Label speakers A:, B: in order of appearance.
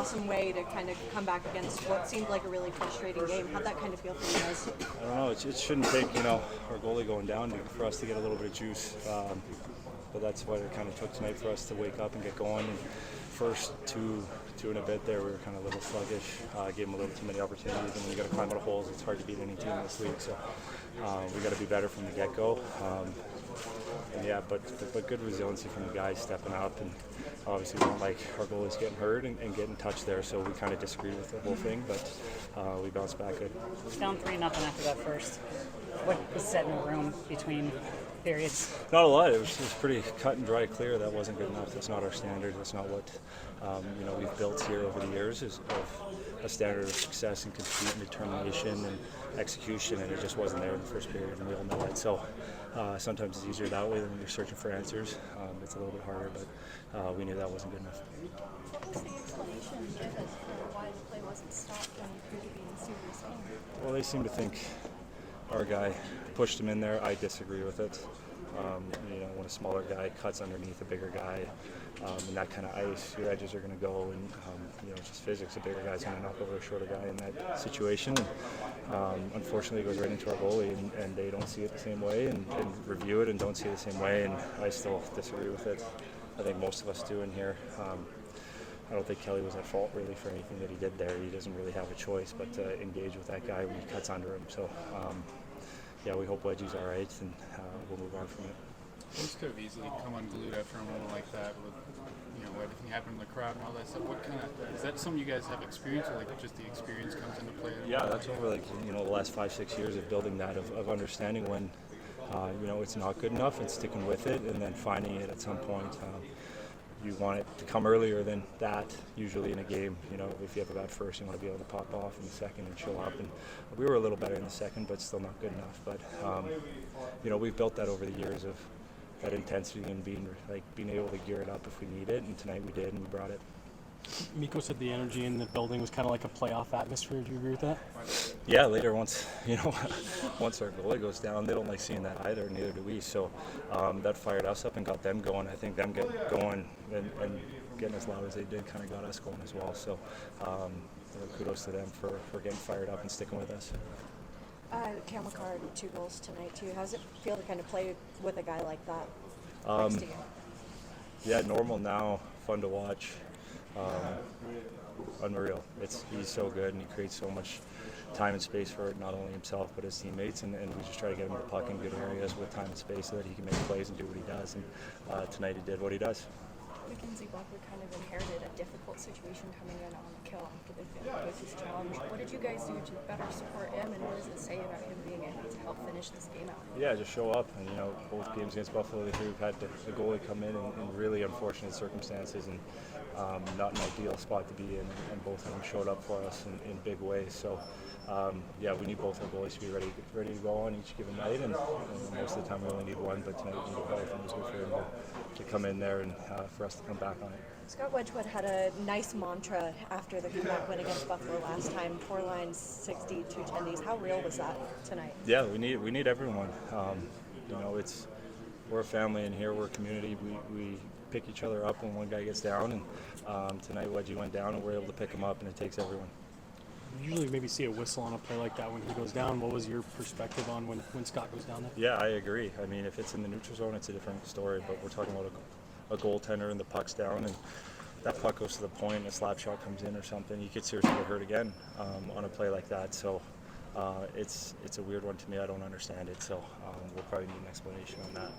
A: awesome way to kind of come back against what seemed like a really frustrating game. How'd that kind of feel for you guys?
B: I don't know. It shouldn't take our goalie going down for us to get a little bit of juice. But that's what it kind of took tonight for us to wake up and get going. And first two and a bit there, we were kind of a little sluggish. Gave them a little too many opportunities, and when you got to climb out of holes, it's hard to beat any team in this league. So we got to be better from the get-go. But good resiliency from the guys stepping up, and obviously we don't like our goalies getting hurt and getting touched there, so we kind of disagreed with the whole thing, but we bounced back good.
C: Down 3-0 after that first. What was set in the room between periods?
B: Not a lot. It was pretty cut and dry clear. That wasn't good enough. That's not our standard. That's not what we've built here over the years, is of a standard of success and compete and determination and execution, and it just wasn't there in the first period, and we all know that. So sometimes it's easier that way than when you're searching for answers. It's a little bit harder, but we knew that wasn't good enough.
A: What was the explanation given for why the play wasn't stopped when you could be in serious game?
B: Well, they seem to think our guy pushed him in there. I disagree with it. When a smaller guy cuts underneath a bigger guy, in that kind of ice, your edges are going to go, and it's just physics. A bigger guy's going to knock over a shorter guy in that situation. Unfortunately, it goes right into our goalie, and they don't see it the same way, and review it and don't see it the same way, and I still disagree with it. I think most of us do in here. I don't think Kelly was at fault really for anything that he did there. He doesn't really have a choice but to engage with that guy when he cuts under him. So, we hope Wedgie's all right, and we'll move on from it.
D: Things could have easily come unglued after a moment like that with, everything happened in the crowd and all that stuff. What kind of, is that something you guys have experienced, or just the experience comes into play?
B: Yeah, that's over the last 5-6 years of building that, of understanding when, it's not good enough and sticking with it, and then finding it at some point. You want it to come earlier than that, usually in a game. If you have a bad first, you want to be able to pop off in the second and show up. And we were a little better in the second, but still not good enough. But, we've built that over the years of that intensity and being able to gear it up if we need it. And tonight we did, and we brought it.
E: Miko said the energy in the building was kind of like a playoff atmosphere. Do you agree with that?
B: Yeah, later once our goalie goes down, they don't like seeing that either, neither do we. So that fired us up and got them going. I think them getting going and getting as loud as they did kind of got us going as well. So kudos to them for getting fired up and sticking with us.
A: Cam McCarr, 2 goals tonight too. How does it feel to kind of play with a guy like that next to you?
B: Yeah, normal now, fun to watch. Unreal. He's so good, and he creates so much time and space for not only himself but his teammates, and we just try to get him the puck in good areas with time and space so that he can make plays and do what he does, and tonight he did what he does.
A: Mackenzie Buckler kind of inherited a difficult situation coming in on the kill after the failed with his challenge. What did you guys do to better support him, and what does it say about him being able to help finish this game out?
B: Yeah, just show up. And both games against Buffalo, we've had the goalie come in really unfortunate circumstances, and not an ideal spot to be in, and both of them showed up for us in big ways. So we need both our goalies to be ready to go on each given night, and most of the time we only need one, but tonight we need both, and it was good for him to come in there and for us to come back on it.
A: Scott Wedgwood had a nice mantra after the comeback win against Buffalo last time: 4 lines, 60, 2 tendies. How real was that tonight? Yeah, we need everyone. We're a family in here. We're a community. We pick each other up when one guy gets down, and tonight Wedgie went down, and we're able to pick him up, and it takes everyone.
E: You usually maybe see a whistle on a play like that when he goes down. What was your perspective on when Scott goes down there?
B: Yeah, I agree. I mean, if it's in the neutral zone, it's a different story, but we're talking about a goaltender and the puck's down, and that puck goes to the point and a slap shot comes in or something, you could seriously get hurt again on a play like that. So it's a weird one to me. I don't understand it, so we'll probably need an explanation on that.